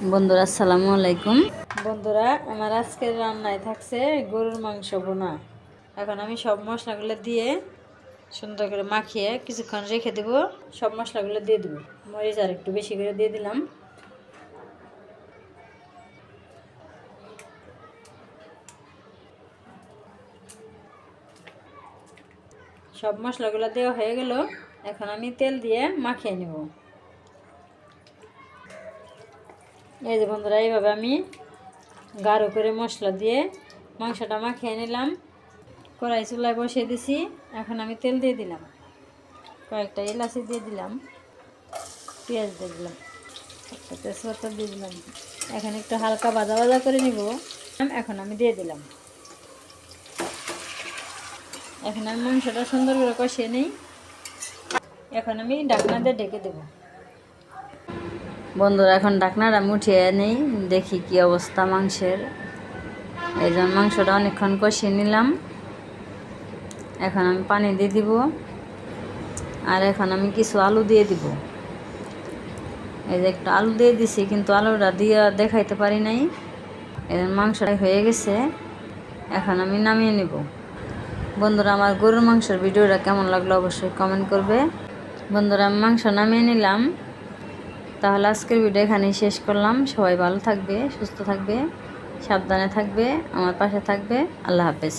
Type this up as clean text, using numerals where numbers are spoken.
বন্ধুরা আসসালামু আলাইকুম। বন্ধুরা আমার আজকের রান্নায় থাকছে গরুর মাংস বোনা। এখন আমি সব মশলাগুলো দিয়ে সুন্দর করে মাখিয়ে কিছুক্ষণ রেখে দেব। সব মশলাগুলো দিয়ে দেবো, মরিচ আর একটু বেশি করে দিয়ে দিলাম। সব মশলাগুলো দেওয়া হয়ে গেল। এখন আমি তেল দিয়ে মাখিয়ে নেব। এই যে বন্ধুরা, এইভাবে আমি গাঢ় করে মশলা দিয়ে মাংসটা মাখিয়ে নিলাম। কড়াই চুলায় বসিয়ে দিছি। এখন আমি তেল দিয়ে দিলাম, কয়েকটা এলাচি দিয়ে দিলাম, পেঁয়াজ দিয়ে দিলাম, একটা তেজপাতা দিয়ে দিলাম। এখন একটু হালকা ভাজা ভাজা করে নিব। এখন আমি দিয়ে দিলাম। এখন আমি মাংসটা সুন্দর করে কষিয়ে নিই। এখন আমি ঢাকনা দিয়ে ঢেকে দেব। বন্ধুরা এখন ঢাকনাটা উঠিয়ে নেই, দেখি কি অবস্থা মাংসের। এই জন্য মাংসটা অনেকক্ষণ কষিয়ে নিলাম। এখন আমি পানি দিয়ে দিব, আর এখন আমি কিছু আলু দিয়ে দিব। এই যে একটু আলু দিয়ে দিছি, কিন্তু আলুটা দিয়ে দেখাইতে পারি নাই। এর মাংসটা হয়ে গেছে। এখন আমি নামিয়ে নেব। বন্ধুরা আমার গরুর মাংসের ভিডিওটা কেমন লাগলো অবশ্যই কমেন্ট করবে। বন্ধুরা আমি মাংস নামিয়ে নিলাম। তাহলে আজকের ভিডিও এখানেই শেষ করলাম। সবাই ভালো থাকবে, সুস্থ থাকবে, সাবধানে থাকবে, আমার পাশে থাকবে। আল্লাহ হাফেজ।